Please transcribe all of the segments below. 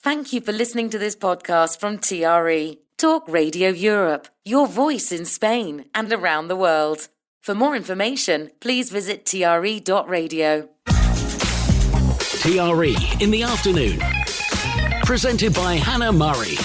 Thank you for listening to this podcast from TRE, Talk Radio Europe, your voice in Spain and around the world. For more information, please visit TRE.radio. TRE in the afternoon. Presented by Hannah Murray.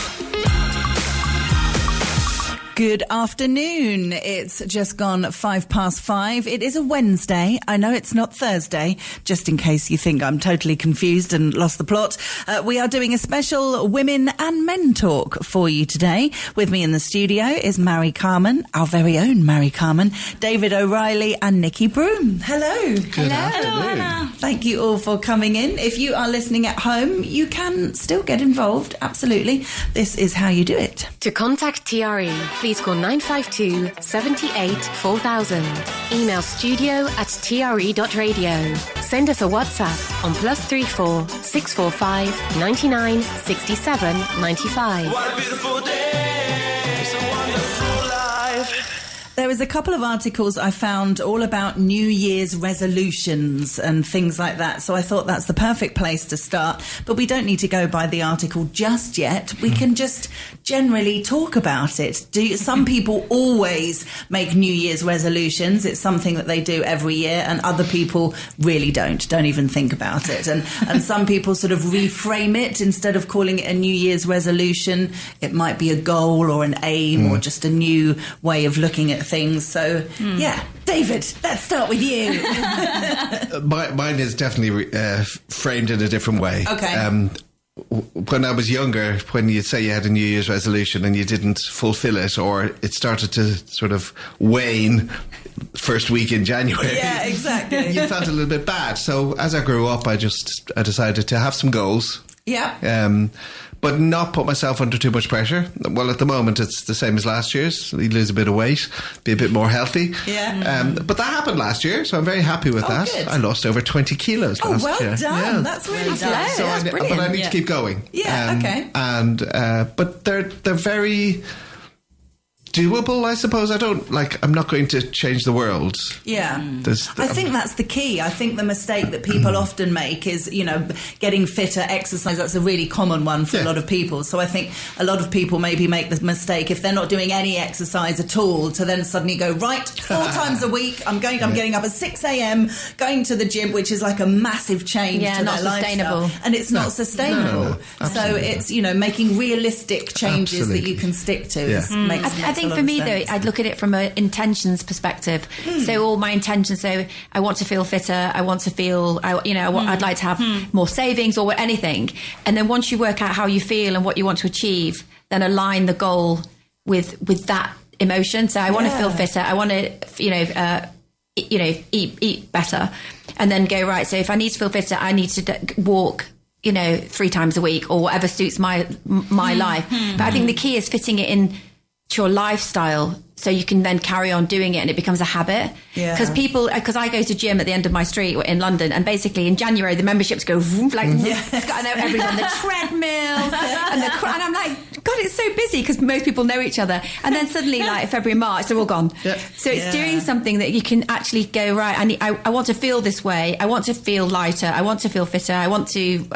Good afternoon. It's just gone 5:05. It is a Wednesday. I know it's not Thursday, just in case you think I'm totally confused and lost the plot. We are doing a special women and men talk for you today. With me in the studio is Mary Carmen, our very own Mary Carmen, David O'Reilly and Nikki Broom. Hello. Good afternoon. Hello. Thank you all for coming in. If you are listening at home, you can still get involved. Absolutely. This is how you do it. To contact TRE, please call 952 78 4000. Email studio@tre.radio. Send us a WhatsApp on +34 645 99 67 95. What a beautiful day. It's a wonderful life. There was a couple of articles I found all about New Year's resolutions and things like that. So I thought that's the perfect place to start. But we don't need to go by the article just yet. We can just generally talk about it. Some people always make New Year's resolutions. It's something that they do every year, and other people really don't even think about it. And some people sort of reframe it. Instead of calling it a New Year's resolution, it might be a goal or an aim or just a new way of looking at things. So, yeah, David, let's start with you. Mine is definitely framed in a different way. Okay. When I was younger, when you'd say you had a New Year's resolution and you didn't fulfill it, or it started to sort of wane first week in January. Yeah, exactly. You felt a little bit bad. So as I grew up, I decided to have some goals. Yeah. But not put myself under too much pressure. Well, at the moment, it's the same as last year's. You lose a bit of weight, be a bit more healthy. Yeah. But that happened last year, so I'm very happy with that. Good. I lost over 20 kilos last year. Oh, well done. Yeah. That's really done. So That's brilliant. but I need to keep going. Yeah, okay. And but they're very doable, I suppose. I'm not going to change the world. Yeah. I think that's the key. I think the mistake that people often make is, getting fitter, exercise. That's a really common one for a lot of people. So I think a lot of people maybe make the mistake, if they're not doing any exercise at all, to then suddenly go, right, 4 times a week, I'm getting up at 6 a.m, going to the gym, which is like a massive change to not their sustainable. lifestyle. And it's not sustainable. So it's, making realistic changes that you can stick to. I think for me, though, I'd look at it from an intentions perspective. So all my intentions, so I want to feel fitter, I want to feel, I'd like to have more savings or anything. And then once you work out how you feel and what you want to achieve, then align the goal with that emotion. So I want to feel fitter, I want to, eat better. And then go, right, so if I need to feel fitter, I need to walk 3 times a week or whatever suits my life. But I think the key is fitting it in your lifestyle so you can then carry on doing it and it becomes a habit. Because I go to gym at the end of my street in London, and basically in January the memberships go I know everyone's on the treadmill and I'm like, God, it's so busy because most people know each other, and then suddenly like February, March, they're all gone. So it's doing something that you can actually go, right, I want to feel this way, I want to feel lighter, I want to feel fitter, I want to,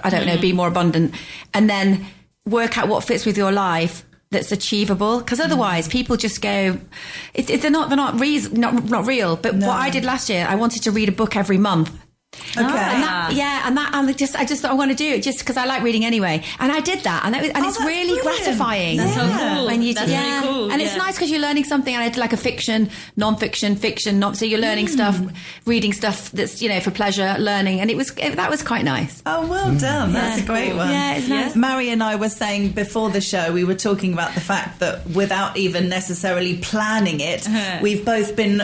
be more abundant, and then work out what fits with your life that's achievable, because otherwise people just go, they're not real. But what I did last year, I wanted to read a book every month. Okay. I just thought I want to do it just because I like reading anyway, and I did that, and it's really brilliant. Gratifying. That's so cool. When you That's really cool. And it's nice because you're learning something. And I did like a fiction, non-fiction, fiction, so you're learning stuff, reading stuff that's for pleasure, learning, and that was quite nice. Oh, well done. That's a great one. Yeah, it's nice. Mary and I were saying before the show, we were talking about the fact that without even necessarily planning it, we've both been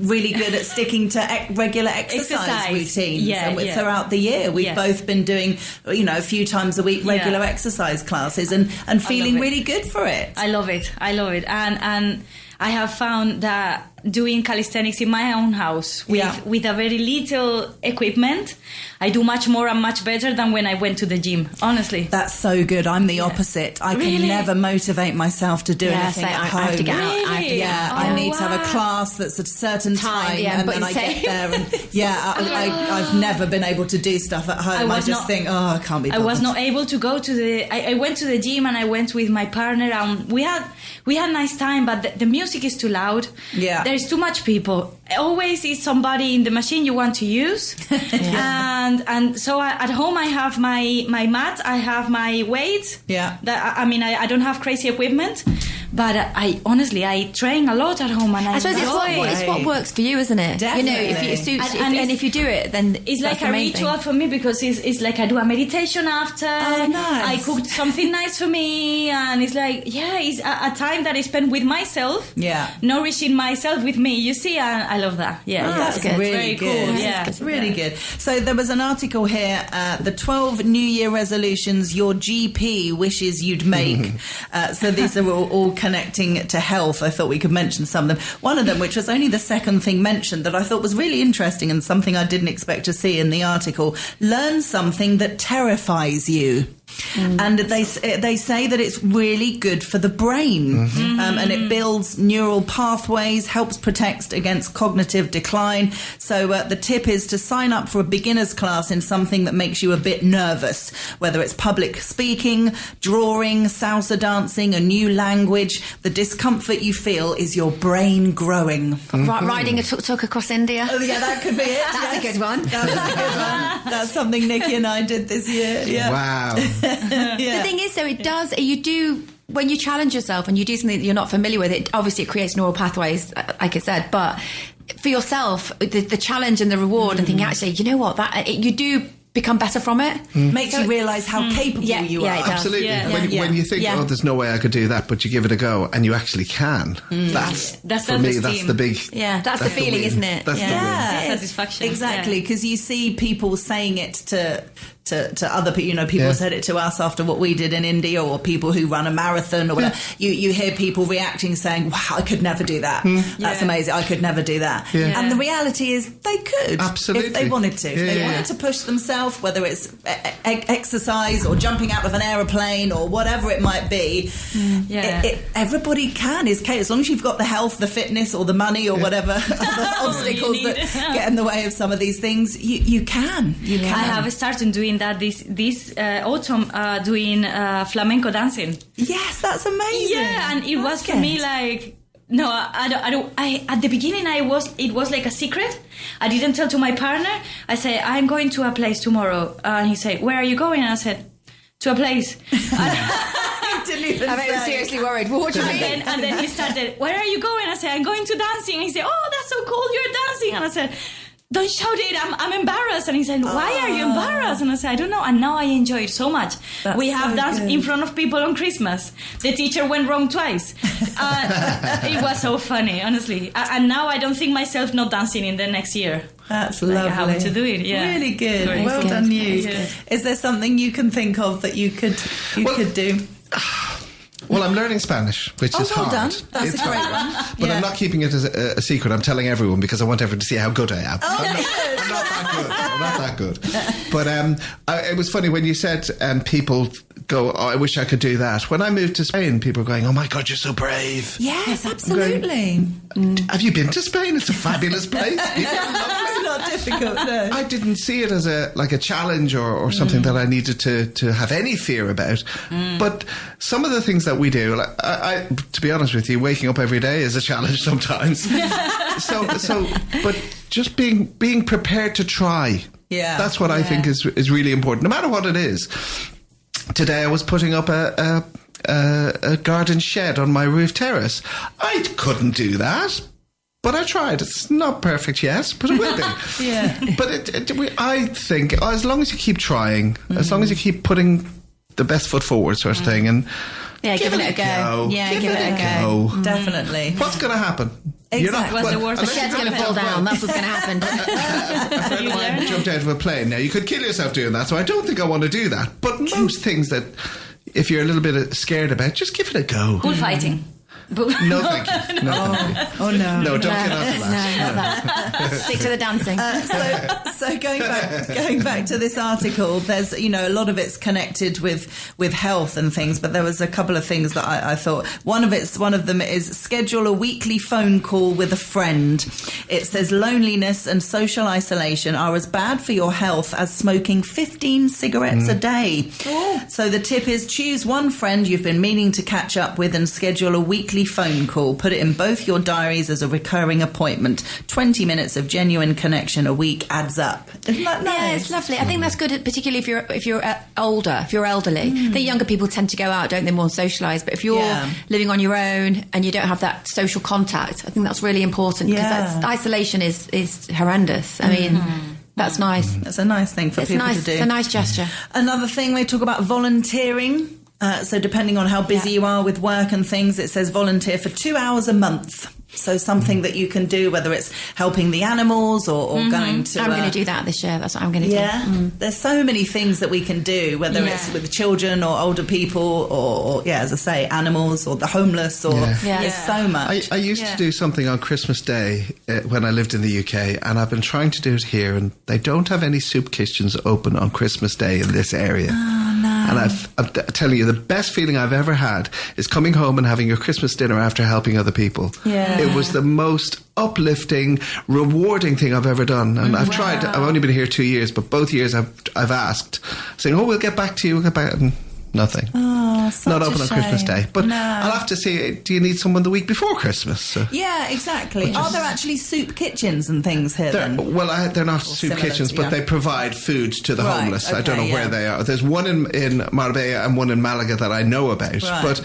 really good at sticking to regular exercise routines. Throughout the year, we've both been doing, a few times a week regular exercise classes and feeling really good for it. I love it. And I have found that doing calisthenics in my own house with a very little equipment, I do much more and much better than when I went to the gym, honestly. That's so good. I'm the opposite. I can never motivate myself to do anything at home. I have to get out. I need to have a class that's at a certain time, and then I get there. And I've never been able to do stuff at home. I just think, I can't be bothered. I was not able to go to the... I went to the gym and I went with my partner, and we had nice time, but the music is too loud. Yeah. There's too much people. Always is somebody in the machine you want to use. And so at home I have my mat, I have my weights. Yeah. I don't have crazy equipment, but I train a lot at home, and I suppose it's what works for you, isn't it? Definitely. You know, if it suits, and if you do it, then it's like a ritual for me, because it's like I do a meditation after. Oh, nice. I cooked something nice for me, and it's like, it's a time that I spend with myself. Yeah. Nourishing myself with me, you see, and I love that. Yeah, that's good. really Very good. Cool. Yeah, It's really good. So there was an article here, the 12 New Year resolutions your GP wishes you'd make. So these are all connecting to health. I thought we could mention some of them. One of them, which was only the second thing mentioned, that I thought was really interesting and something I didn't expect to see in the article: learn something that terrifies you. And they say that it's really good for the brain, and it builds neural pathways, helps protect against cognitive decline. So the tip is to sign up for a beginner's class in something that makes you a bit nervous, whether it's public speaking, drawing, salsa dancing, a new language. The discomfort you feel is your brain growing. Riding a tuk-tuk across India. Oh, yeah, that could be it. That's a good one. That was a good one. That's something Nikki and I did this year. Yeah. Wow. The thing is, though, you do, when you challenge yourself and you do something that you're not familiar with, obviously it creates neural pathways, like I said, but for yourself, the challenge and the reward and thinking, actually, you know what, you do become better from it. Makes you realise how capable you are. it does. Absolutely. Yeah. When you think, there's no way I could do that, but you give it a go and you actually can. That's for me, that's the big... Yeah, that's the feeling, isn't it? That's the win. Satisfaction. Exactly, because you see people saying it to other people. You know, people said it to us after what we did in India, or people who run a marathon or whatever. You hear people reacting saying, wow, I could never do that. That's amazing. I could never do that. And the reality is they could. Absolutely. If they wanted to. If they wanted to push themselves, whether it's exercise or jumping out of an aeroplane or whatever it might be, everybody can. As long as you've got the health, the fitness or the money or whatever other obstacles that get in the way of some of these things, you can. You can. I have started doing that this autumn, doing flamenco dancing. Yes, that's amazing. Yeah, and it was for me like, no, I don't. At the beginning, it was like a secret. I didn't tell to my partner. I said, I'm going to a place tomorrow, and he said, where are you going? And I said, to a place. I'm seriously worried. What do you mean? And then he started, where are you going? I said, I'm going to dancing. And he said, oh, that's so cool, you're dancing. And I said, don't shout it, I'm embarrassed. And he said, why are you embarrassed? And I said, I don't know. And now I enjoy it so much. We have danced in front of people on Christmas. The teacher went wrong twice. It was so funny, honestly. And now I don't think myself not dancing in the next year. That's lovely. I have to do it, Really good. Very well good. done, you. Good. Is there something you can think of that you could do? Well, I'm learning Spanish, which is well hard. done. That's It's a great hard. one. But I'm not keeping it as a secret. I'm telling everyone because I want everyone to see how good I am. Oh, I'm not that good. But it was funny when you said people go, oh, I wish I could do that. When I moved to Spain, people were going, oh my God, you're so brave. Yes, absolutely. Have you been to Spain? It's a fabulous place. People are lovely. It's not difficult, no. I didn't see it as a challenge or something that I needed to have any fear about. But some of the things that we do, like, I to be honest with you, waking up every day is a challenge sometimes. But just being prepared to try. Yeah. That's what I think is really important, no matter what it is. Today I was putting up a garden shed on my roof terrace. I couldn't do that. But I tried. It's not perfect yet, but it will be. But I think as long as you keep trying, as long as you keep putting the best foot forward, sort of thing, and giving it a go. Yeah, give it a go. Definitely. What's going to happen? Exactly. The shed's going to fall down. That's what's going to happen. A friend of mine jumped out of a plane. Now, you could kill yourself doing that, so I don't think I want to do that. But most things that, if you're a little bit scared about, just give it a go. Bullfighting. No, thank you. No, thank you. Oh no. No, don't get onto that. No, not that. Stick to the dancing. So going back to this article, there's a lot of it's connected with health and things, but there was a couple of things that I thought. One of them is schedule a weekly phone call with a friend. It says loneliness and social isolation are as bad for your health as smoking 15 cigarettes a day. So the tip is choose one friend you've been meaning to catch up with and schedule a weekly phone call. Put it in both your diaries as a recurring appointment. 20 minutes of genuine connection a week adds up. Isn't that nice? Yeah, it's lovely. I think that's good, particularly if you're older, if you're elderly. I think younger people tend to go out, don't they, more socialise. But if you're living on your own and you don't have that social contact, I think that's really important because isolation is horrendous. I mean, that's nice. It's a nice thing for people to do. It's a nice gesture. Another thing, they talk about volunteering. So depending on how busy you are with work and things, it says volunteer for 2 hours a month. So something that you can do, whether it's helping the animals or going to... I'm going to do that this year. That's what I'm going to do. Yeah. There's so many things that we can do, whether it's with children or older people or, as I say, animals or the homeless or... There's so much. I used to do something on Christmas Day when I lived in the UK, and I've been trying to do it here, and they don't have any soup kitchens open on Christmas Day in this area. Oh, no. And I'm telling you, the best feeling I've ever had is coming home and having your Christmas dinner after helping other people. Yeah. It was the most uplifting, rewarding thing I've ever done. And I've tried, I've only been here 2 years, but both years I've asked, saying, we'll get back to you, we'll get back. And nothing. Oh, such Not open a on shame. Christmas Day. But No. I'll have to see, do you need someone the week before Christmas? So. Yeah, exactly. Are there actually soup kitchens and things here then? They're not soup similar kitchens, to- but they provide food to the Right, homeless. I don't know okay, where they are. There's one in Marbella and one in Malaga that I know about. Right.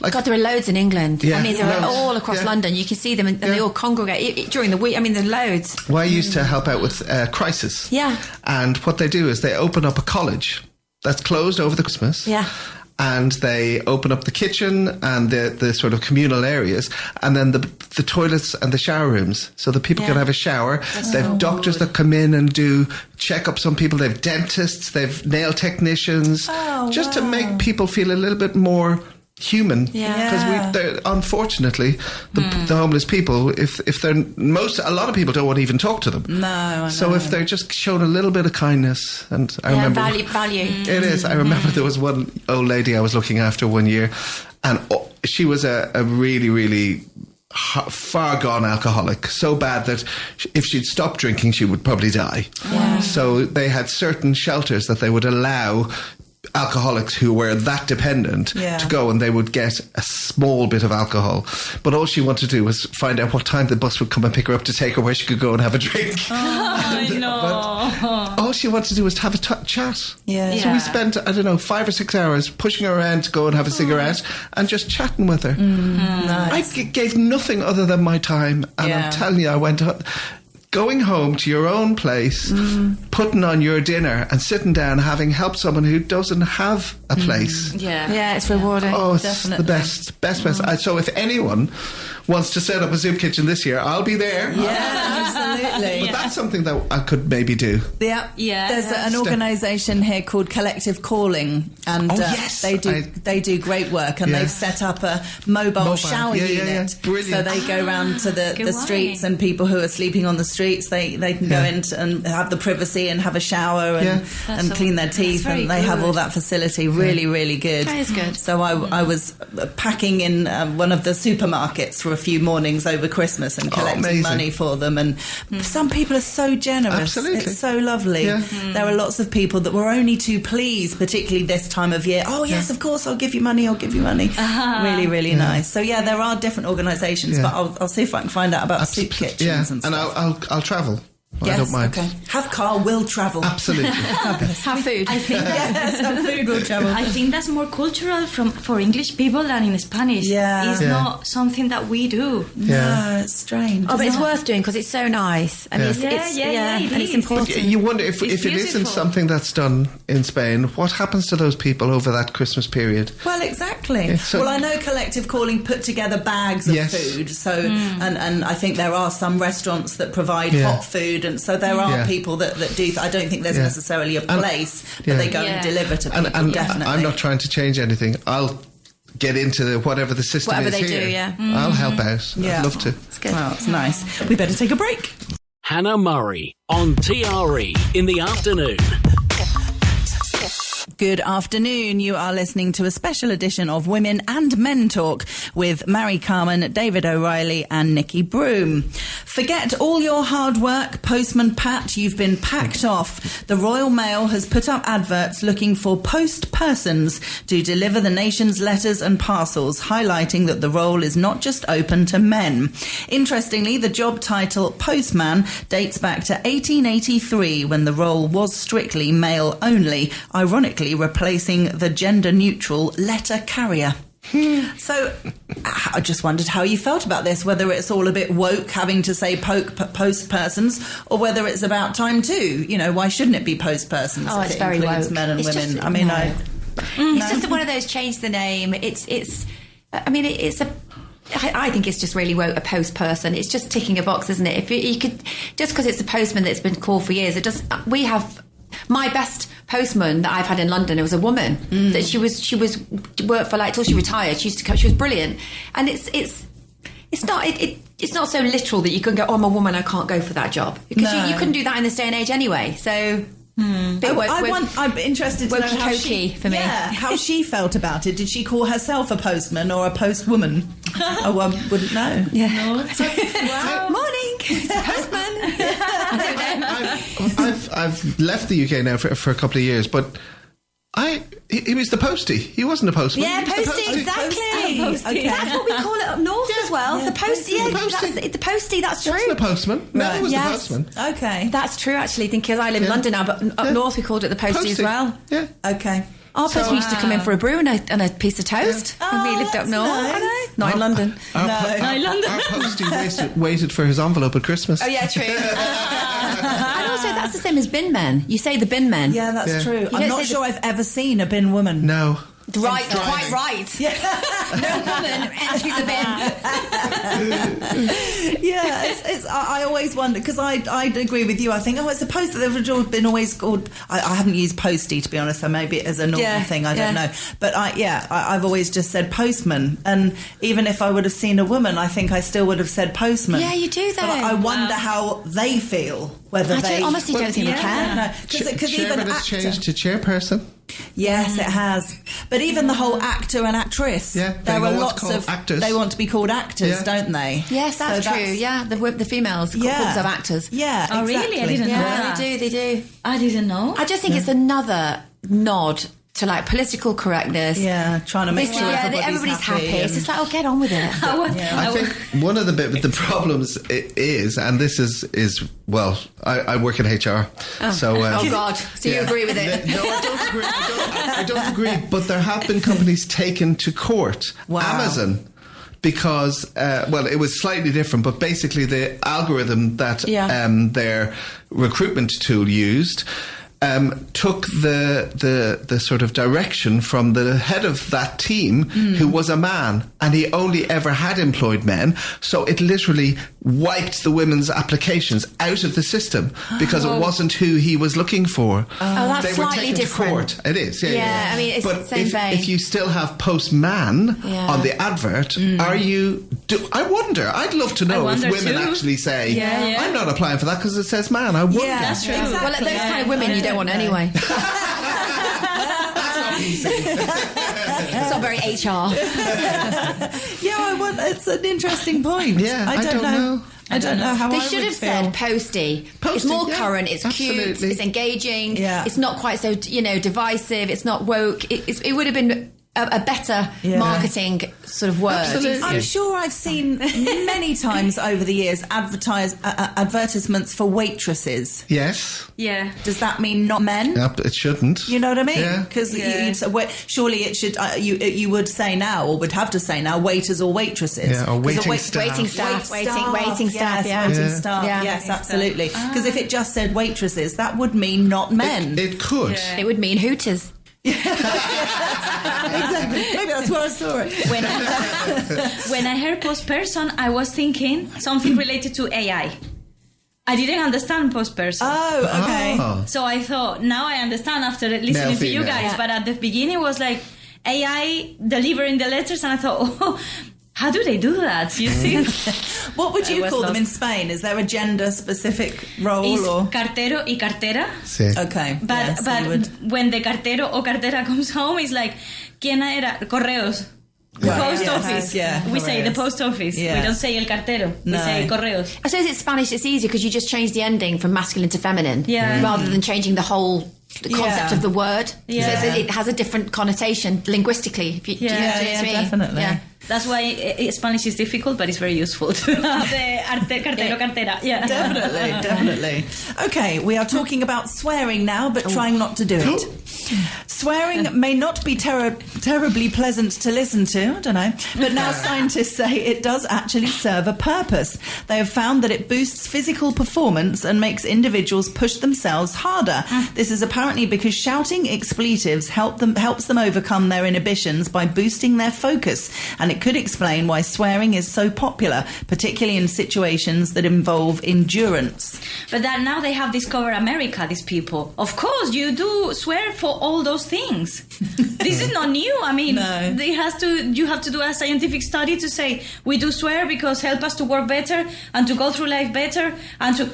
But God, there are loads in England. Yeah, I mean, they're loads. all across Yeah. London. You can see them and they all congregate during the week. I mean, there are loads. well, I used to help out with Crisis. Yeah. And what they do is they open up a college that's closed over the Christmas. Yeah. And they open up the kitchen and the sort of communal areas, and then the toilets and the shower rooms, so that people can have a shower. They've doctors that come in and do checkups on people. They've dentists. They've nail technicians, just to make people feel a little bit more human. Yeah. Because unfortunately, the homeless people, if they're a lot of people don't want to even talk to them. No, I know. So if they're just shown a little bit of kindness, and I remember value. it is. I remember there was one old lady I was looking after one year, and she was a really, really far gone alcoholic, so bad that if she'd stopped drinking, she would probably die. Yeah. So they had certain shelters that they would allow alcoholics who were that dependent to go, and they would get a small bit of alcohol, but all she wanted to do was find out what time the bus would come and pick her up to take her where she could go and have a drink. I know. All she wanted to do was to have a chat. Yeah. So we spent, 5 or 6 hours pushing her around to go and have a cigarette and just chatting with her. Nice. I gave nothing other than my time, and I'm telling you, I went going home to your own place, putting on your dinner and sitting down, having helped someone who doesn't have a place. Yeah, it's rewarding. Oh, it's Definitely. the best. So if anyone wants to set up a soup kitchen this year, I'll be there. Yeah, absolutely. But that's something that I could maybe do. Yeah, Yeah. There's an organisation here called Collective Calling, and yes. they do great work, and they've set up a mobile shower unit. Brilliant. So they go round to the streets, and people who are sleeping on the streets, they can go in and have the privacy and have a shower and clean their teeth, very and they have all good. that facility. Really, really good. That is good. So I was packing in one of the supermarkets for a few mornings over Christmas and collecting amazing. money for them, and some people are so generous. Absolutely. It's so lovely. Yeah. There are lots of people that were only too pleased, particularly this time of year. Oh yes, of course, I'll give you money. Really, really nice. So yeah, there are different organisations, but I'll see if I can find out about soup kitchens and and stuff. I'll travel. Yes, I don't mind. okay. Have Carl will travel. Absolutely. Have food. I think Yes, have food will travel. I think that's more cultural for English people than in Spanish. Yeah. It's not something that we do. No, it's strange. Oh, but it's isn't it? worth doing because it's so nice. I mean, Yeah. it's Yeah, it and it's is. important. You wonder if it isn't beautiful. something that's done in Spain, what happens to those people over that Christmas period? Well, exactly. Yeah, so- well, I know Collective Calling put together bags of Yes. food, so and I think there are some restaurants that provide Yeah. hot food, and so there are Yeah. people that do. I don't think there's Yeah. necessarily a And- place, yeah. but they go and deliver to people. And definitely. I'm not trying to change anything. I'll get into whatever the system Whatever is they here. do, yeah. I'll help out. Yeah. I'd love to. It's good. Well, it's nice. We better take a break. Hannah Murray on TRE in the afternoon. Good afternoon. You are listening to a special edition of Women and Men Talk with Mary Carmen, David O'Reilly and Nikki Broom. Forget all your hard work, Postman Pat. You've been packed off. The Royal Mail has put up adverts looking for post persons to deliver the nation's letters and parcels, highlighting that the role is not just open to men. Interestingly, the job title postman dates back to 1883 when the role was strictly male only, ironically replacing the gender-neutral letter carrier. So I just wondered how you felt about this, whether it's all a bit woke having to say post persons or whether it's about time too. You know, why shouldn't it be post persons? Oh, it's It very includes woke. men and It's women. just- I mean, no. It's No? just one of those, change the name. I think it's just really woke, a post person. It's just ticking a box, isn't it? If you could, just because it's a postman that's been called for years, we have my best postman that I've had in London. It was a woman that she was worked for till she retired. She used to come. She was brilliant, and it's not so literal that you can go, oh, I'm a woman, I can't go for that job, because No. you couldn't do that in this day and age anyway. So. Bit woke, I'm interested to know how wokey-cokey for me. Yeah, how she felt about it. Did she call herself a postman or a postwoman? Oh, I wouldn't know. Yeah. Wow. Morning, postman. I don't know. I've left the UK now for a couple of years, but he was the postie. He wasn't a postman. Yeah, He was the postie, exactly. Postie. Okay. That's what we call it up north as well. Yeah, The postie, postie. yeah, Postie. the postie. That's true. Wasn't a postman. Never Right. was Yes. the postman. Okay. That's true, actually. Because I live in Yeah. London now, but up Yeah. north we called it the postie as well. Yeah. Okay. Our postman used to come in for a brew and a piece of toast when we Oh, lived up that's north. nice. I know. Not in London. Our postie waited for his envelope at Christmas. Oh yeah, true. And also, that's the same as bin men. You say the bin men. Yeah, that's Yeah. true. don't I'm not say sure I've ever seen a bin woman. No. Right, Driving. quite right. No woman enters a bin. Yeah, I always wonder, because I'd agree with you. I think, it's supposed that they've been always called. I haven't used postie, to be honest, so maybe it is a normal Yeah, thing. I yeah. don't know, but I've always just said postman, and even if I would have seen a woman, I think I still would have said postman. Yeah, you do, though. But I wonder how they feel. Whether I they honestly don't think they can. No, because even Chairman has actor, changed to chairperson. yes, it has. But even the whole actor and actress, Yeah, there they are want to lots call of actors. They want to be called actors, Yeah. don't they? Yes, that's So true. Yeah, the females called of actors. Yeah. Oh, really? I exactly. didn't know. Yeah, they do. I didn't know. I just think it's another nod to political correctness. Yeah, trying to make sure everybody's happy. It's and- just like, get on with it. I think one of the problems is, and this is well, I work in HR, so Oh God! So you agree with it? No, I don't agree. I don't agree. But there have been companies taken to court. Wow. Amazon. Because, it was slightly different, but basically the algorithm that their recruitment tool used took the sort of direction from the head of that team, who was a man, and he only ever had employed men. So it literally wiped the women's applications out of the system because it wasn't who he was looking for. Oh, that's They were slightly taken different. to court. It is, Yeah, I mean, it's but the same if, vein. if you still have postman Yeah. on the advert, are you? I wonder. I'd love to know if wonder women too. actually say, Yeah, yeah. "I'm not applying for that because it says man." I wonder. Yeah, that's true. Well, those kind of women you don't want anyway. That's not easy. It's not very HR. Yeah, it's an interesting point. Yeah, I don't know. I don't know how They I should would have feel. said postie. It's Postie, more yeah, current. It's cute. absolutely. It's engaging. Yeah. It's not quite so divisive. It's not woke. It would have been a better Yeah. marketing sort of word. Absolutely. I'm sure I've seen many times over the years advertisements for waitresses. Yes, Yeah. Does that mean not men? yep, it shouldn't. You know what I mean? Yeah. Because Yeah. surely it should. You would say now, or would have to say now, waiters or waitresses. Yeah, or 'Cause waiting a staff. Waiting staff. Waiting staff. Yes, Yeah. waiting Yeah. staff. Yeah. Yes, Waiting absolutely. Because if it just said waitresses, that would mean not men. It could. Yeah. It would mean hooters. Exactly. Maybe that's where I saw it. When I heard post person, I was thinking something related to AI. I didn't understand post person. Oh, okay. Oh. So I thought, now I understand after listening Male, to you female. guys. Yeah. But at the beginning, it was like AI delivering the letters, and I thought, oh, how do they do that? You see? What would you was call them lost. in Spain? Is there a gender-specific role? It's or cartero y cartera. Sí. Okay. But yeah, so you would- when the cartero or cartera comes home, it's like, ¿quién era? Correos. The Right. post Yeah, office. yeah, We say the correos. post office. Yeah. We don't say el cartero. No. We say correos. I suppose it's Spanish, it's easier because you just change the ending from masculine to feminine Yeah. rather than changing the whole the concept Yeah. of the word. Yeah. So it has a different connotation linguistically. If you, do you know Yeah, what I mean? definitely. Yeah. That's why Spanish is difficult, but it's very useful to have the cartero, cartera. Yeah. Definitely. Okay, we are talking about swearing now, but trying not to do it. Swearing may not be terribly pleasant to listen to, I don't know, but now scientists say it does actually serve a purpose. They have found that it boosts physical performance and makes individuals push themselves harder. This is apparently because shouting expletives helps them overcome their inhibitions by boosting their focus, and it could explain why swearing is so popular, particularly in situations that involve endurance. But that now they have discovered America, these people. Of course, you do swear for all those things. This is not new. I mean, No. you have to do a scientific study to say we do swear because help us to work better and to go through life better and to...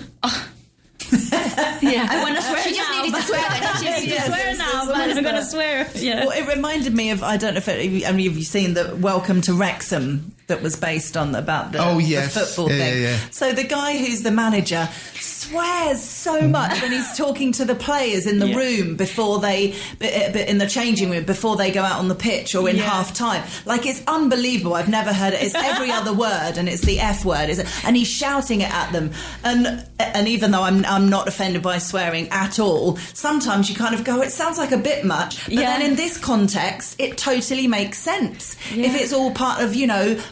Yeah. I want to swear She just now. needed to swear then. She needed to Yes, swear it's now, but almost I'm going to that. swear. Yeah. Well, it reminded me of, I don't know if any of you seen the Welcome to Wrexham that was based on about the, Oh, the yes. football Yeah, thing. yeah, yeah. So the guy who's the manager swears so much when he's talking to the players in the Yeah. room before they, in the changing room, before they go out on the pitch or in Yeah. half time. Like, it's unbelievable. I've never heard it. It's every other word, and it's the F word, and he's shouting it at them. And even though I'm not offended by swearing at all, sometimes you kind of go, it sounds like a bit much. But Yeah. then in this context, it totally makes sense. Yeah. If it's all part of,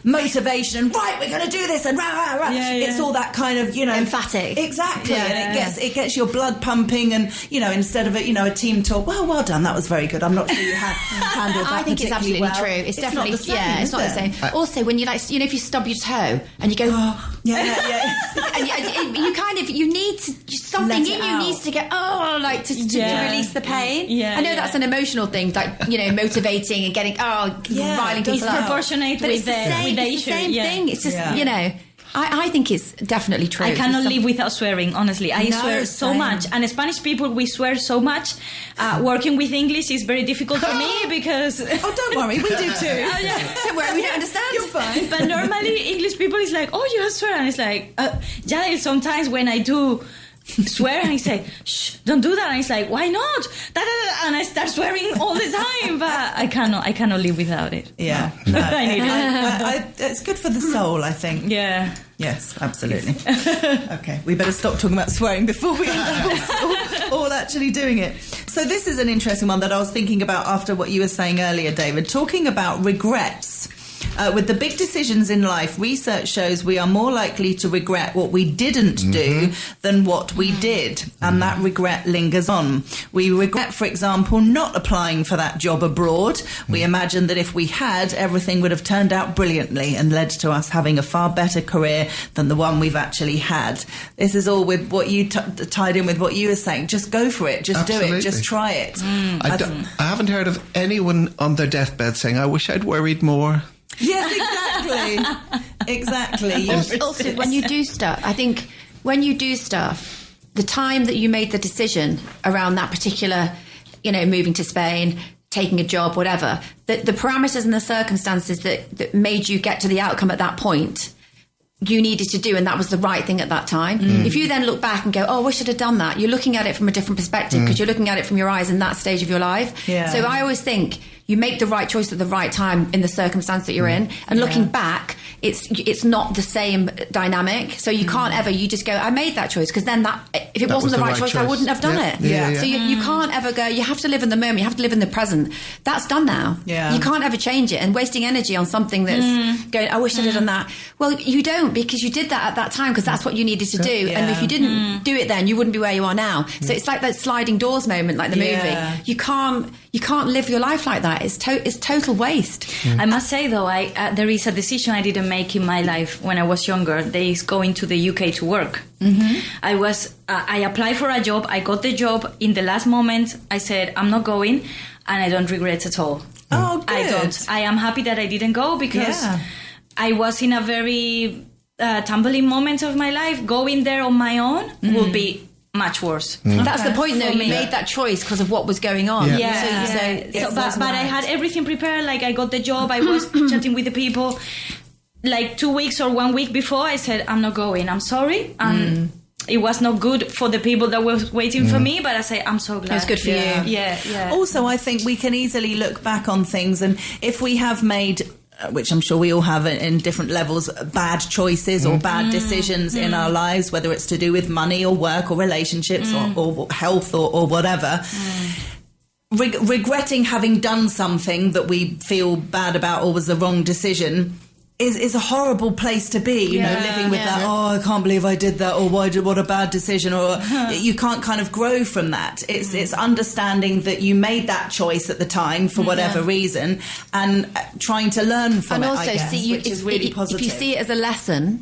motivation and right, we're going to do this and rah, rah, rah. Yeah, yeah. It's all that kind of, Emphatic. Exactly. Yeah. And it gets your blood pumping, and, instead of a team talk, well done, that was very good. I'm not sure you handled that I think it's particularly absolutely well. true. It's definitely not the same, it's not the is same. it? Also, when you if you stub your toe and you go, Yeah. and you kind of you need to something Let it in you out. needs to get to Yeah. release the pain. Yeah, I know yeah. that's an emotional thing, like motivating and getting riling does people up. Proportionate But with it's the the same, it's issue. the same Yeah. thing. It's just Yeah. I think it's definitely true. I cannot It's live without swearing, honestly. I No, swear so same. much. And Spanish people, we swear so much. Working with English is very difficult for me because... Oh, don't worry, we do too. Oh, yeah. Don't worry, we don't understand. You're fine. But normally English people is like, oh, you swear. And it's like, yeah, sometimes when I do swear and I say, shh, don't do that. And it's like, why not? Da, da, da. And I start swearing all the time. But I cannot live without it. Yeah. No. I need it. It's good for the soul, I think. Yeah. Yes, absolutely. Okay, we better stop talking about swearing before we end up all actually doing it. So this is an interesting one that I was thinking about after what you were saying earlier, David, talking about regrets. With the big decisions in life, research shows we are more likely to regret what we didn't do than what we did, and that regret lingers on. We regret, for example, not applying for that job abroad. We imagine that if we had, everything would have turned out brilliantly and led to us having a far better career than the one we've actually had. This is all with what you tied in with what you were saying. Just go for it. Just do Absolutely. it. Just try it. I haven't heard of anyone on their deathbed saying, I wish I'd worried more. Yes, exactly. Also, when you do stuff, I think when you do stuff, the time that you made the decision around that particular, moving to Spain, taking a job, whatever, the parameters and the circumstances that made you get to the outcome at that point, you needed to do, and that was the right thing at that time. If you then look back and go, oh, I wish I'd have done that, you're looking at it from a different perspective because you're looking at it from your eyes in that stage of your life. Yeah. So I always think you make the right choice at the right time in the circumstance that you're in, and looking back, it's not the same dynamic. So you can't ever, you just go, I made that choice, because then if it wasn't the right choice, I wouldn't have done it. Yeah. So you can't ever go, you have to live in the moment, you have to live in the present. That's done now. Yeah. You can't ever change it, and wasting energy on something that's going, I wish I'd have done that. Well, you don't, because you did that at that time because that's what you needed to do. Yeah. And if you didn't do it then, you wouldn't be where you are now. So it's like that sliding doors moment, like the Yeah. movie. You can't live your life like that. It's total waste. I must say, though, there is a decision I didn't make in my life when I was younger. That is going to the UK to work. I applied for a job. I got the job. In the last moment, I said, I'm not going. And I don't regret at all. Oh, good. I don't. I am happy that I didn't go because I was in a very tumbling moment of my life. Going there on my own will be much worse. That's the point, though. You made that choice because of what was going on. But I had everything prepared. Like, I got the job. I was chatting with the people. Like 2 weeks or 1 week before, I said, I'm not going. I'm sorry. It was not good for the people that were waiting for me, but I say, I'm so glad. It was good for you. Yeah. Also, I think we can easily look back on things, and if we have made, which I'm sure we all have in different levels, bad choices or bad decisions in our lives, whether it's to do with money or work or relationships or health or whatever, regretting having done something that we feel bad about or was the wrong decision is a horrible place to be, you know, living with that, oh, I can't believe I did that, or what a bad decision, or you can't kind of grow from that. It's understanding that you made that choice at the time for whatever reason and trying to learn from and it, also I guess, see which is really positive. If you see it as a lesson,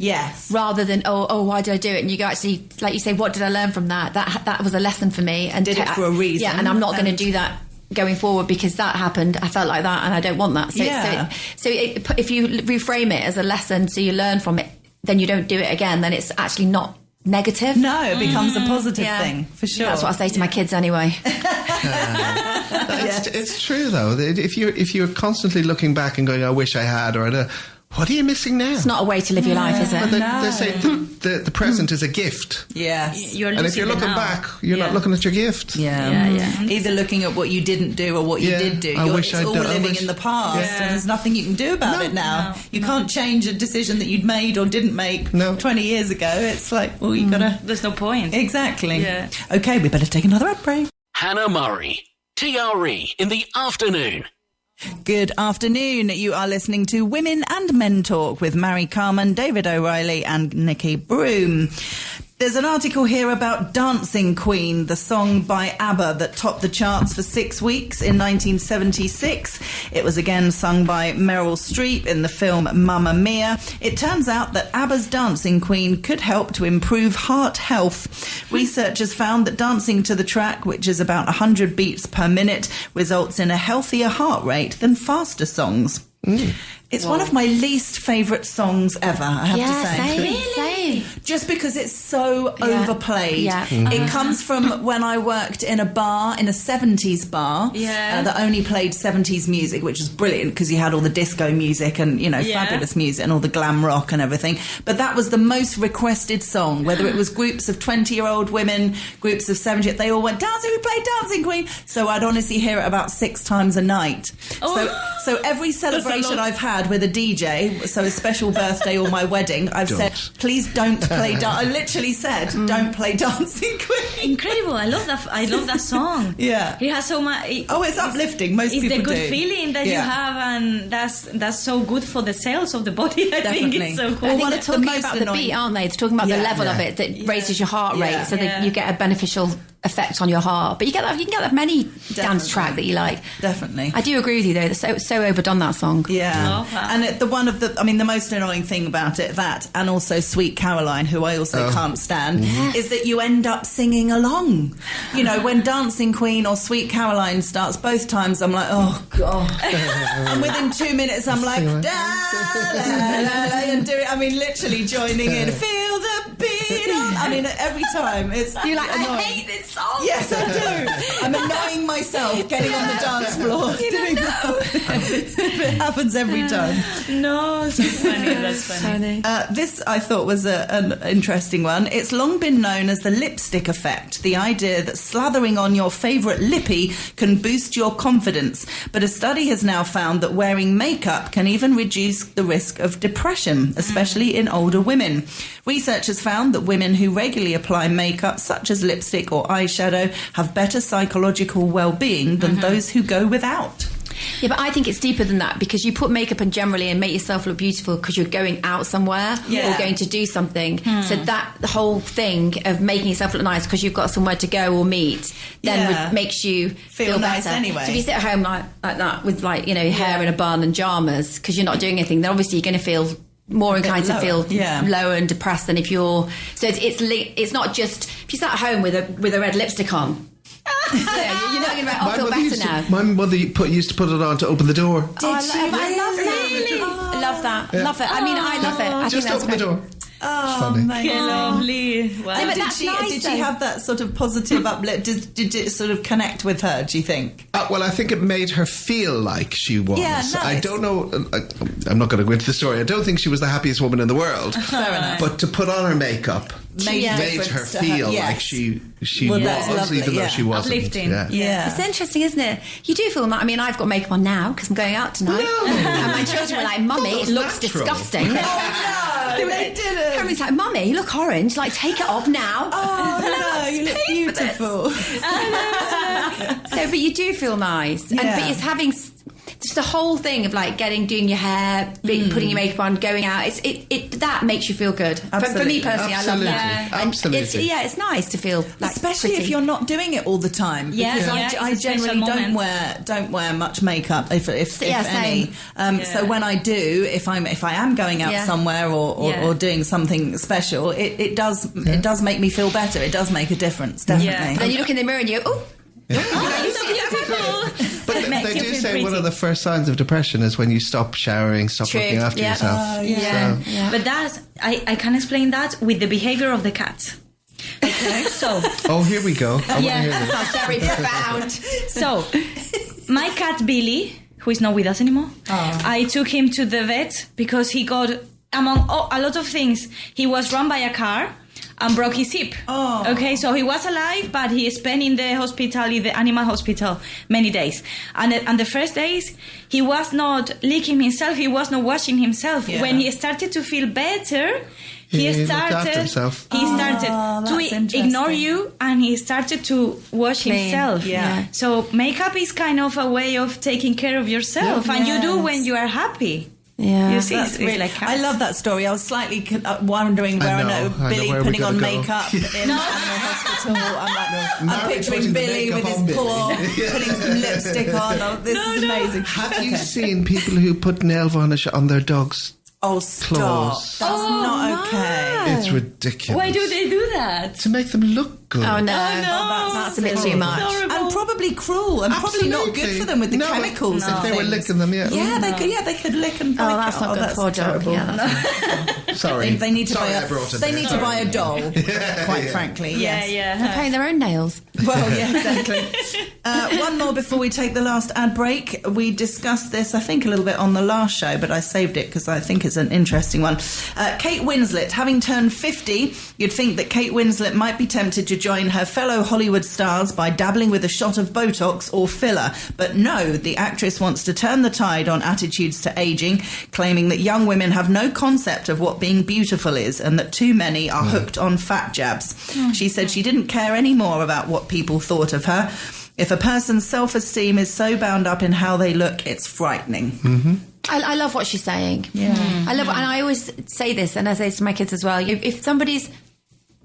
rather than why did I do it, and you go actually, like you say, what did I learn from that? That was a lesson for me, and did it for a reason. Yeah, and I'm not going to do that going forward because that happened. I felt like that, and I don't want that. So if you reframe it as a lesson, so you learn from it, then you don't do it again. Then it's actually not negative. No, it becomes a positive thing for sure. That's what I say to my kids anyway. It's true though. If you're constantly looking back and going, I wish I had, or what are you missing now? It's not a way to live your life, is it? They say the present is a gift. Yes. And if you're looking back, you're not looking at your gift. Either looking at what you didn't do or what you did do. It's all living in the past, and there's nothing you can do about it now. You can't change a decision that you'd made or didn't make 20 years ago. It's like, well, you gotta... There's no point. Exactly. Yeah. Okay, we better take another ad break. Hannah Murray, TRE in the afternoon. Good afternoon. You are listening to Women and Men Talk with Mary Carman, David O'Reilly and Nikki Broom. There's an article here about Dancing Queen, the song by ABBA that topped the charts for 6 weeks in 1976. It was again sung by Meryl Streep in the film Mamma Mia. It turns out that ABBA's Dancing Queen could help to improve heart health. Researchers found that dancing to the track, which is about 100 beats per minute, results in a healthier heart rate than faster songs. It's one of my least favourite songs ever, I have to say. Same. Just because it's so overplayed. It comes from when I worked in a bar, in a 70s bar, that only played 70s music, which was brilliant because you had all the disco music and, you know, fabulous music and all the glam rock and everything. But that was the most requested song, whether it was groups of 20-year-old women, groups of 70, they all went, Dancing, we played Dancing Queen. So I'd honestly hear it about 6 times a night. So every celebration I've had with a DJ, so a special birthday or my wedding, I've said, please don't play I literally said, don't play Dancing Queen. Incredible. I love that song. Yeah. It has so much... it's uplifting. Most people do. It's the good feeling that you have, and that's so good for the cells of the body. I think it's so cool. I think they're talking about the beat, aren't they? They're talking about the level of it that raises your heart rate so that you get a beneficial effect on your heart. But you can get that many dance track that you like. Definitely. I do agree with you though. They're so overdone, that song. Yeah. And the most annoying thing about it, that and also Sweet Caroline, who I also can't stand, is that you end up singing along. You know, when Dancing Queen or Sweet Caroline starts, both times I'm like, oh God. And within 2 minutes I'm like, da, la, la, la, and literally joining in. Feel the beat on. Every time it's you're like, annoying. I hate this song. Yes, I do. I'm annoying myself getting on the dance floor. Doing that. It happens every time. No, so funny. That's funny. This I thought was an interesting one. It's long been known as the lipstick effect, the idea that slathering on your favourite lippy can boost your confidence. But a study has now found that wearing makeup can even reduce the risk of depression, especially in older women. Researchers found that women who regularly apply makeup, such as lipstick or eyeshadow, have better psychological well-being than those who go without. Yeah, but I think it's deeper than that, because you put makeup on generally and make yourself look beautiful because you're going out somewhere or going to do something. So that the whole thing of making yourself look nice because you've got somewhere to go or meet then makes you feel nice better. anyway. So if you sit at home like that with hair in a bun and jammers because you're not doing anything, then obviously you're going to feel more inclined to feel lower and depressed than if you're... So it's not just... If you sat at home with a red lipstick on... Yeah, you're not going to go, I feel better now. My mother used to put it on to open the door. I love that. Really? I love that. Love it. I mean, I love it. I Just think that's open the great. door. Oh, funny. amazing. Lovely. Wow. Yeah, but Did that's she, nice, did she though. have that sort of positive uplift? Did it sort of connect with her, do you think? Well, I think it made her feel like she was. Yeah, nice. I don't know. I'm not going to go into the story. I don't think she was the happiest woman in the world. Fair enough. But to put on her makeup Made a made her difference to feel yes. like she Well, that's was, lovely, even though yeah. she wasn't. Uplifting. Yeah. It's interesting, isn't it? You do feel like, I mean, I've got makeup on now because I'm going out tonight. And my children were like, Mummy, That it was looks natural. disgusting. No, they didn't. Cameron's like, Mummy, you look orange. Like, take it off now. Oh, no, you look beautiful. So, but you do feel nice. And, Yeah. but it's having just the whole thing of like doing your hair, putting your makeup on, going out. That makes you feel good. For me Absolutely. personally, I love that. And Absolutely. it's nice to feel like Especially pretty. if you're not doing it all the time. Yeah, Because yeah, I it's a special generally moment. don't wear much makeup if Yeah, any. same. So when I do, if I am going out Yeah. somewhere or doing something special, it does make me feel better. It does make a difference, definitely. But then you look in the mirror and you go, You're so beautiful. But It makes they you do feel say one pretty. of the first signs of depression is when you stop showering, stop True, looking after yeah. yourself. Yeah. So- But that's I can explain that with the behavior of the cat. Okay, so Oh, here we go. I Yeah. want to hear this. that's very profound. so my cat Billy, who is not with us anymore, I took him to the vet because he got, among a lot of things, he was run by a car and broke his hip. Oh. Okay, so he was alive, but he spent in the hospital, in the animal hospital, many days. And the first days, he was not licking himself, he was not washing himself. Yeah. When he started to feel better, He he looked after started himself. he started that's to ignore interesting. you, and he started to wash Clean, himself. yeah. So makeup is kind of a way of taking care of yourself, and you do Yes. when you are happy. Yeah. You see, That's it's really, like I love that story. I was slightly wondering where I I know Billy where we're putting on gonna go. makeup in animal hospital. I'm Mary picturing putting the Billy with makeup his on paw, Billy. putting some lipstick on. Oh, this is amazing. Have you seen people who put nail varnish on their dogs? Oh, stop. Claws. That's not okay. It's ridiculous. Why do they do that? To make them look good. Oh, no. that's a bit too much. And probably cruel and probably not good Absolutely. for them with the No, chemicals. if and they were things. licking them, yeah. Yeah, they could lick and bite Oh, that's it. not good. That's Poor dog. terrible. Yeah, that's Sorry. They need to Sorry, buy I brought it they there. need to buy a doll. Quite frankly, yes. Yeah. painting their own nails. Well, yeah, exactly. One more before we take the last ad break. We discussed this, I think, a little bit on the last show, but I saved it because I think it's an interesting one. Kate Winslet, having turned 50, you'd think that Kate Winslet might be tempted to join her fellow Hollywood stars by dabbling with a shot of Botox or filler. But no, the actress wants to turn the tide on attitudes to ageing, claiming that young women have no concept of what being beautiful is and that too many are hooked on fat jabs. She said she didn't care any more about what people thought of her. If a person's self-esteem is so bound up in how they look, it's frightening. Mm-hmm. I love what she's saying. Yeah. I love, and I always say this, and I say this to my kids as well. If somebody's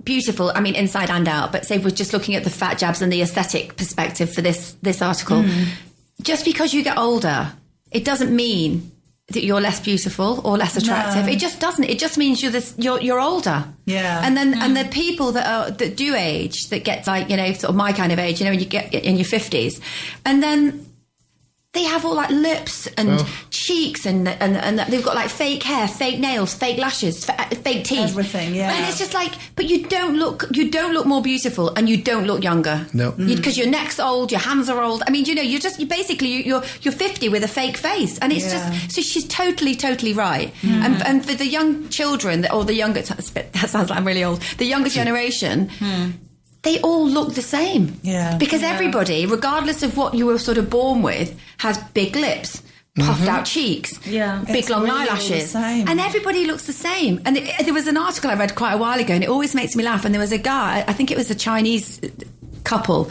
beautiful, I mean, inside and out, but say we're just looking at the fat jabs and the aesthetic perspective for this article, just because you get older, it doesn't mean that you're less beautiful or less attractive. No. It just doesn't. It just means you're older. Yeah. And then and the people that do age, that get like, you know, sort of my kind of age, you know, when you get in your 50s, and then they have all like lips and cheeks and they've got like fake hair, fake nails, fake lashes, fake teeth, Everything, yeah. And it's just like, but you don't look more beautiful and you don't look younger. No. Because your neck's old, your hands are old. I mean, you know, you're 50 with a fake face, and it's just, so she's totally right. And for the young children or the younger, that sounds like I'm really old. The younger generation. They all look the same. Yeah. Because everybody, regardless of what you were sort of born with, has big lips, puffed out cheeks, Yeah. big It's long really all the eyelashes. same. And everybody looks the same. And there was an article I read quite a while ago, and it always makes me laugh. And there was a guy, I think it was a Chinese couple,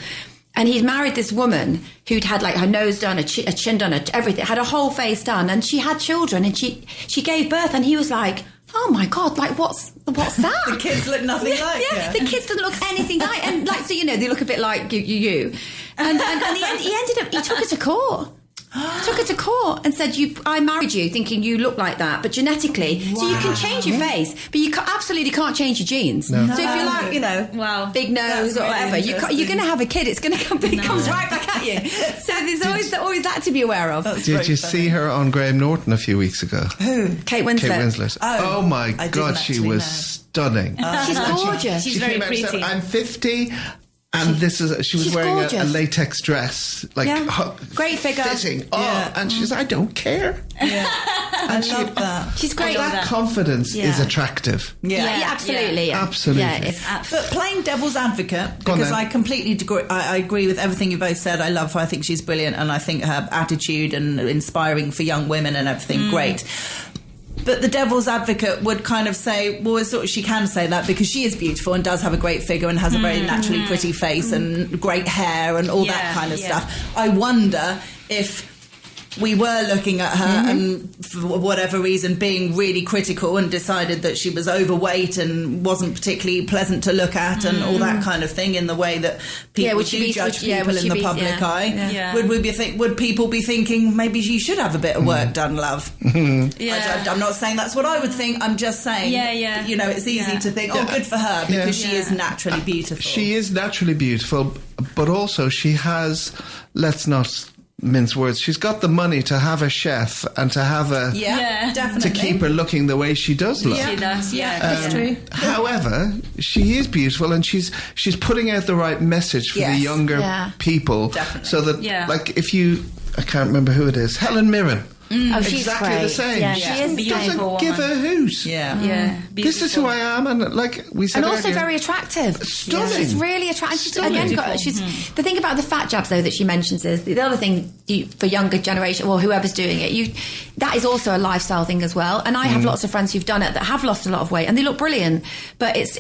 and he'd married this woman who'd had like her nose done, a chin done, everything, had a whole face done, and she had children, and she gave birth, and he was like, oh my God, like what's that? The kids look nothing like her. The kids didn't look anything like, and like, so, you know, they look a bit like you. And he ended up, he took her to court. Took her to court and said, I married you thinking you look like that, but genetically. So you can change your face, but you absolutely can't change your genes. No. So if you're like, big nose or whatever, you're going to have a kid. It's going to come, it comes right back at you. So there's always that to be aware of. Did you see her on Graham Norton a few weeks ago? Who? Kate Winslet. Oh my God, she was stunning. She's gorgeous. She's very pretty. Said, I'm 50. And she was wearing a latex dress, great figure, fitting. And she's, I don't care. Yeah, I love that. She's great. That confidence is attractive. Yeah, absolutely. Yeah. Absolutely. Yeah, but playing devil's advocate, because I completely agree. I agree with everything you both said. I love her. I think she's brilliant, and I think her attitude and inspiring for young women and everything, great. But the devil's advocate would kind of say, well, she can say that because she is beautiful and does have a great figure and has a very naturally pretty face and great hair and all that kind of stuff. I wonder if we were looking at her and for whatever reason being really critical and decided that she was overweight and wasn't particularly pleasant to look at and all that kind of thing in the way that people do judge people in the public eye. Yeah. Would people be thinking maybe she should have a bit of work done, love? I'm not saying that's what I would think. I'm just saying, it's easy to think, good for her because she is naturally beautiful. She is naturally beautiful, but also she has, let's not mince words, she's got the money to have a chef and to have definitely, to keep her looking the way she does look. She does, that's true. However, she is beautiful and she's putting out the right message for the younger people. Definitely. So that, like, if you, I can't remember who it is, Helen Mirren. She's exactly great. the same. Yeah, she is doesn't give a hoot. This is who I am, and like we said, and also earlier, very attractive. Stunning. She's really attractive. She's the thing about the fat jabs though that she mentions is the other thing for younger generation or whoever's doing it. That is also a lifestyle thing as well. And I have lots of friends who've done it that have lost a lot of weight and they look brilliant. But it's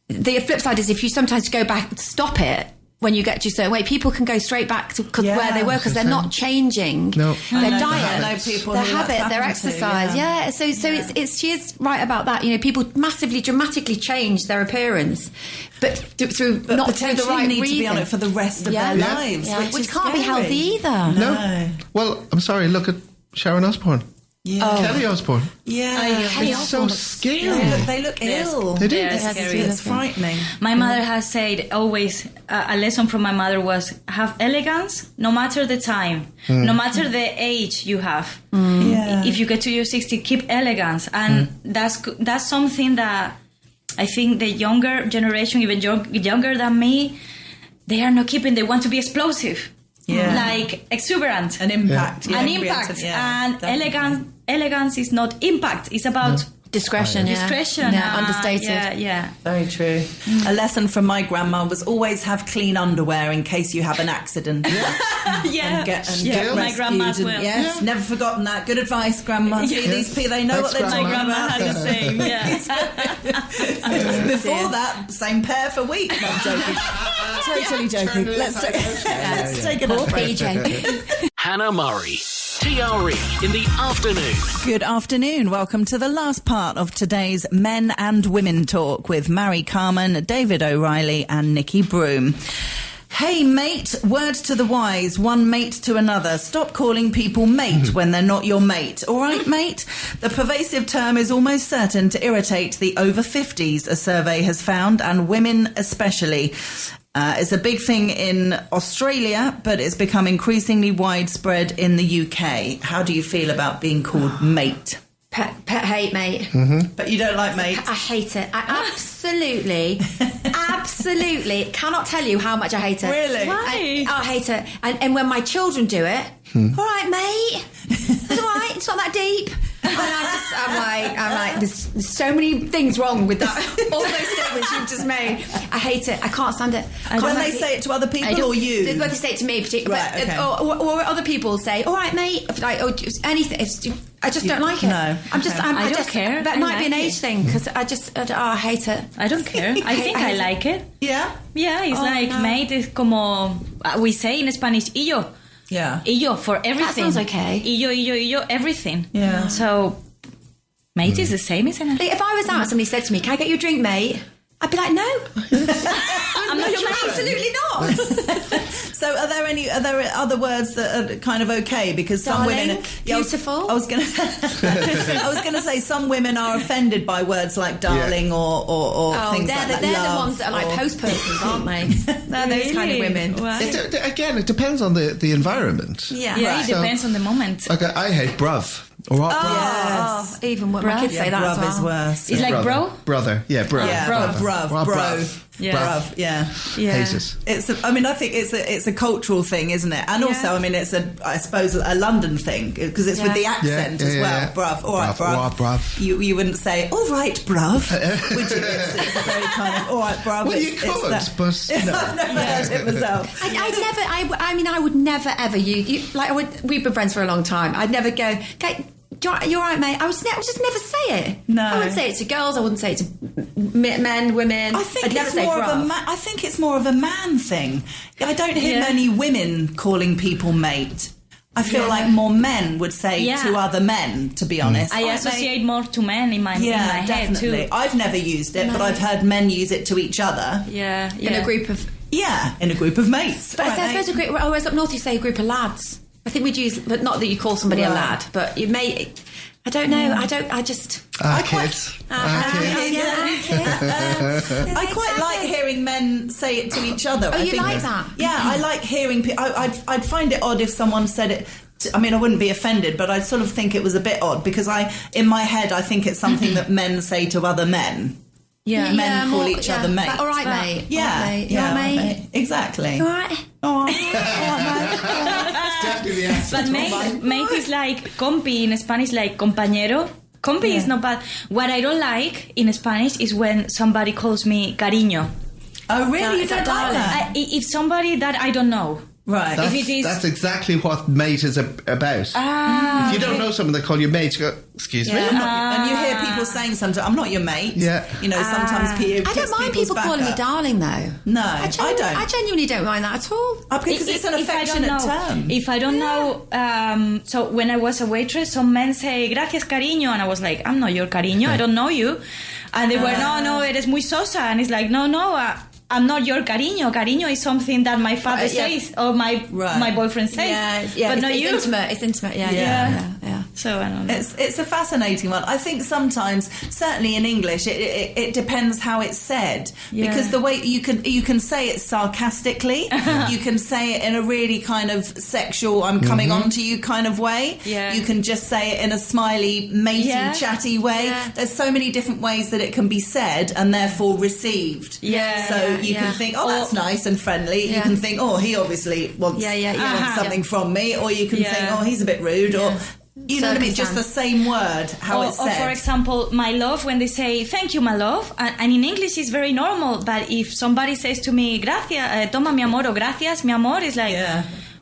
the flip side is if you sometimes go back, stop it. When you get to a certain weight, people can go straight back to where they were because they're not changing their diet, their habit, their exercise. So she is right about that. People massively, dramatically change their appearance, but through not through the right need reason. To be on it for the rest of their lives, which can't be healthy either. No. Well, I'm sorry. Look at Sharon Osbourne. Kelly Osbourne. It's so scary. They look ill. They do. It's frightening. My mother has said always, a lesson from my mother was have elegance no matter the time, no matter the age you have. If you get to your 60, keep elegance. And that's something that I think the younger generation, even younger than me, they are not keeping. They want to be explosive. Like exuberant. An impact. And elegance is not impact. It's about discretion. Understated. Very true. A lesson from my grandma was always have clean underwear in case you have an accident. And get my grandma as well. Yes, never forgotten that. Good advice, grandma. See these people, they know what they're talking about. My grandma had the same. Before that, same pair for weeks. No, I'm joking. Totally joking. Let's take it off. PJ. Hannah Murray. TRE in the afternoon. Good afternoon. Welcome to the last part of today's Men and Women Talk with Mary Carman, David O'Reilly and Nikki Broom. Hey mate, word to the wise, one mate to another. Stop calling people mate when they're not your mate. All right, mate? The pervasive term is almost certain to irritate the over 50s, a survey has found, and women especially. It's a big thing in Australia, but it's become increasingly widespread in the UK. How do you feel about being called mate? Pet hate, mate. But you don't like mate? I hate it. I absolutely cannot tell you how much I hate it. Really? Why? I hate it. And when my children do it, all right, mate. It's all right. It's not that deep. And I'm like, there's so many things wrong with that. All those statements you've just made. I hate it. I can't stand it. When they say it to other people or you? When they say it to me, particularly. Right, okay. Or other people say, all right, mate. Like, anything. I just don't like it. No. I don't care. That might be an age thing because I hate it. I don't care. I think I like it. Yeah? Yeah, it's mate, es como we say in Spanish, y yo. Yeah. Y yo for everything. That sounds okay. Y yo, everything. Yeah. So, mate is the same, isn't it? Like, if I was out and somebody said to me, can I get you a drink, mate? I'd be like, no. I'm not your mate. Absolutely not. So are there other words that are kind of okay? Because some Darling, women... beautiful. I was going to say some women are offended by words like darling or things like that. They're the love ones that are like post persons, aren't they? They're those kind of women. Wow. Again, it depends on the environment. Yeah. Yeah, Right. it depends on the moment. Like I hate bruv. Or what, bruv? Oh, even what my kids say that as bruv well. is worse. It's like bro? Brother. Yeah, bro. Yeah, bruv. bro. Yeah. Bruv, yeah. Yeah. Hate it. I think it's a cultural thing, isn't it? And also, I mean, it's I suppose a London thing because it's with the accent as well. Bruv, all right, bruv. All right, bruv. You wouldn't say, all right, bruv, would you? It's a very kind of, all right, bruv. Well, you could, but no. I've never heard it myself. I would never ever we've been friends for a long time. I'd never go, okay, you're right, mate. I would just never say it. No. I wouldn't say it to girls. I wouldn't say it to men, women. I think I'd never it's say more bruv. I think it's more of a man thing. I don't hear many women calling people mate. I feel like more men would say to other men, to be honest. I associate more to men in my head definitely. too. I've never used it, but I've heard men use it to each other. Yeah, In a group of... Yeah, in a group of mates. But Right, I suppose up north you say a group of lads. I think we'd use... But not that you call somebody a lad, but you may... I don't know. I just... Kids. Yeah. I quite like hearing men say it to each other. Oh, I you think like it's- that? Yeah, I like hearing... I'd find it odd if someone said it... I mean, I wouldn't be offended, but I'd sort of think it was a bit odd because in my head, I think it's something that men say to other men. Yeah. Men call each other mate. Like, all right, mate. Yeah, All right, mate. yeah, All right, mate. Exactly. All right. All right, mate. It's definitely the accent. But mate is like compi in Spanish, like compañero. Compi is not bad. What I don't like in Spanish is when somebody calls me cariño. Oh, really? You Is don't that like that? If somebody that I don't know. Right. If it is- That's exactly what mate is about. If you don't know someone, they call you mate. You go, excuse me? And you hear people saying sometimes, I'm not your mate. Yeah. You know, sometimes people. I don't mind people calling me darling, though. No, I don't. I genuinely don't mind that at all. Because it's an If I don't affectionate know- term. If I don't know, so when I was a waitress, some men say gracias cariño, and I was like, I'm not your cariño, I don't know you, and they were no, eres muy sosa, and it's like no. I'm not your cariño. Cariño is something that my father says or my boyfriend says. Yeah, but it's, not it's you. intimate. It's intimate. Yeah. So I don't know. It's a fascinating one. I think sometimes, certainly in English, it depends how it's said. Yeah. Because the way you can say it sarcastically, you can say it in a really kind of sexual, I'm coming on to you kind of way. Yeah. You can just say it in a smiley, matey, chatty way. Yeah. There's so many different ways that it can be said and therefore received. Yeah. So you can think, oh, that's nice and friendly. You can think, oh, he obviously wants something from me. Or you can think, oh, he's a bit rude. Or you know what I mean? Just the same word, how it's said. Or for example, my love, when they say thank you, my love, and in English it's very normal. But if somebody says to me gracias, toma mi amor, or gracias, mi amor, it's like.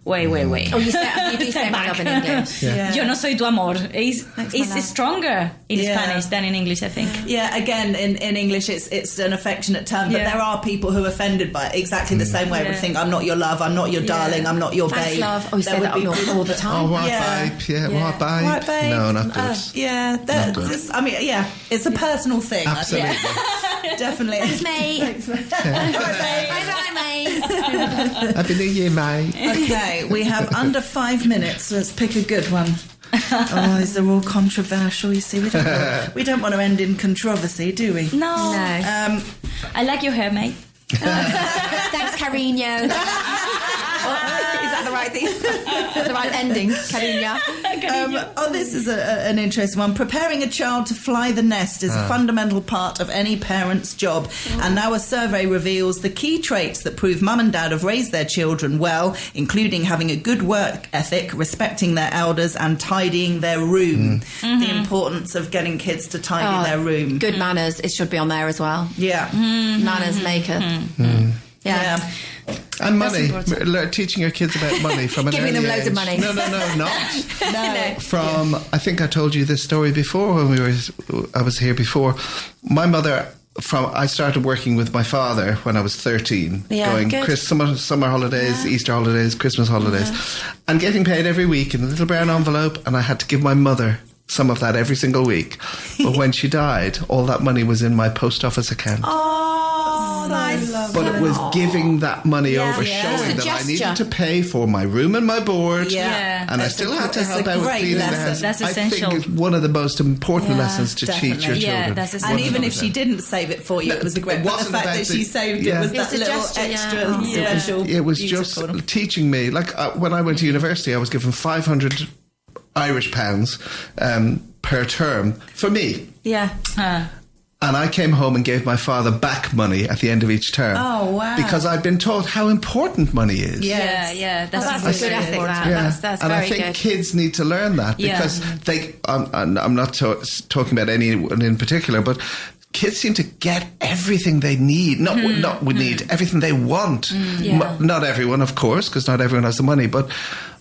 Wait. Oh, you do say my love in English. Yo no soy tu amor. It's stronger in Spanish than in English, I think. Yeah, again, in English, it's an affectionate term, but there are people who are offended by it exactly the same way. Would think, I'm not your love, I'm not your darling, I'm not your Thanks, babe. love. Oh, you say that all the time. Oh, what babe? Yeah, what babe? What babe? No, not good. I mean, it's a personal thing. Absolutely. I think. Definitely. Thanks, mate. Bye, mate. Happy New Year, mate. Okay, we have under 5 minutes. So let's pick a good one. Oh, these are all controversial. You see, we don't want to end in controversy, do we? No. I like your hair, mate. Thanks, Carino. Is that the right thing? The right ending, Carino. This is an interesting one. Preparing a child to fly the nest is a fundamental part of any parent's job. And now a survey reveals the key traits that prove mum and dad have raised their children well, including having a good work ethic, respecting their elders, and tidying their room. The importance of getting kids to tidy their room. Good manners. It should be on there as well. Yeah. Manners maker. Yeah. And money. Teaching your kids about money from an Giving early them loads age. of money. No, not. No. From, I think I told you this story before when I was here before. My mother, I started working with my father when I was 13, going summer holidays, Easter holidays, Christmas holidays, and getting paid every week in a little brown envelope, and I had to give my mother some of that every single week. But when she died, all that money was in my post office account. Oh. life. But it was giving that money over, Yeah. showing It's a that I needed gesture. to pay for my room and my board. Yeah. And I That's still a- had to it's help a out with great cleaning the lesson. house. That's I essential. think it's one of the most important Yeah, lessons to teach your definitely. Yeah, children. that's And even if she 100%. didn't save it for you, it was a great. It But the wasn't fact about that she the- saved yeah. it was It's that a little gesture, yeah. extra. Yeah. special, It was beautiful. just teaching me. Like when I went to university, I was given 500 Irish pounds per term for me. Yeah. And I came home and gave my father back money at the end of each term. Oh, wow. Because I'd been taught how important money is. Yes. Yeah. That's That's a really good ethic, important. that. Yeah. That's and very I think good. kids need to learn that Yeah. because I'm not talking about anyone in particular, but kids seem to get everything they need. Not would need everything they want. Yeah. Not everyone, of course, because not everyone has the money. But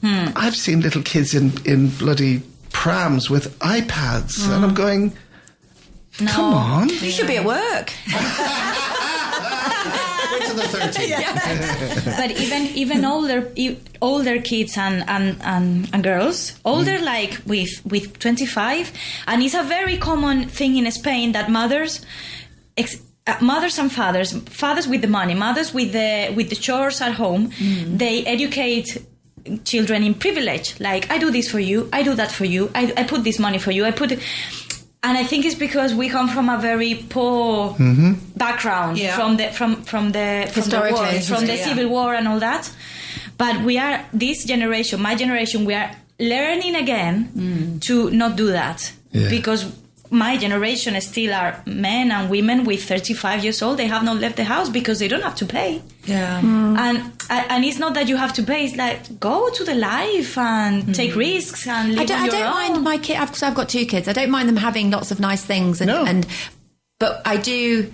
I've seen little kids in bloody prams with iPads, and I'm going, come on. You should be at work. Wait till they're 13. But even older kids and girls, older like with 25, and it's a very common thing in Spain that mothers and fathers with the money, mothers with the chores at home, they educate children in privilege. Like, I do this for you, I do that for you, I put this money for you, and I think it's because we come from a very poor background from the Historically, war, from the yeah. Civil War and all that. But we are, this generation, my generation, we are learning again to not do that. Yeah. Because my generation still are men and women with 35 years old. They have not left the house because they don't have to pay. Yeah. And it's not that you have to pay. It's like, go to the life and take risks and live I on your don't own. mind my kid, because I've got two kids. I don't mind them having lots of nice things, but I do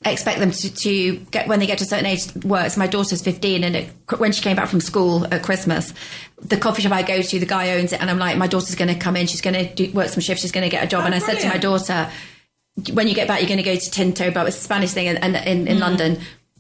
expect them to get, when they get to a certain age, work. So my daughter's 15, and when she came back from school at Christmas, the coffee shop I go to, the guy owns it, and I'm like, my daughter's going to come in, she's going to work some shifts, she's going to get a job. And I said to my daughter, when you get back, you're going to go to Tinto, about a Spanish thing in London.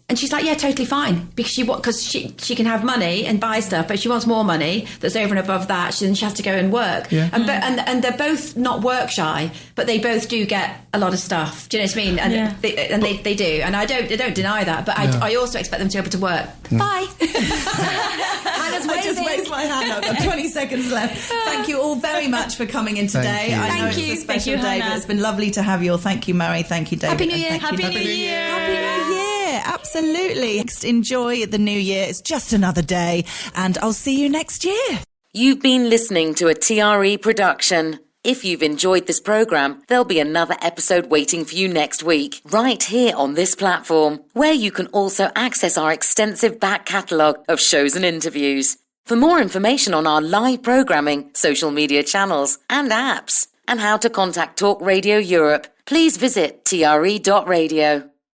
And she's like, yeah, totally fine, because she can have money and buy stuff, but she wants more money that's over and above that. Then she has to go and work. Yeah. And they're both not work shy, but they both do get a lot of stuff. Do you know what I mean? And they do, and I don't deny that. But I also expect them to be able to work. Bye. Hannah's I just waving. raised my hand. I've got 20 seconds left. Thank you all very much for coming in today. Thank you. I know Thank it's you. a special Thank you, day, Hannah. but it's been lovely to have you all. Thank you, Murray. Thank you, David. Happy New And Year. thank you, Happy David. New Year. Happy New Year. Absolutely. Next, enjoy the new year. It's just another day, and I'll see you next year. You've been listening to a TRE production. If you've enjoyed this program, there'll be another episode waiting for you next week, right here on this platform, where you can also access our extensive back catalogue of shows and interviews. For more information on our live programming, social media channels and apps, and how to contact Talk Radio Europe, please visit tre.radio.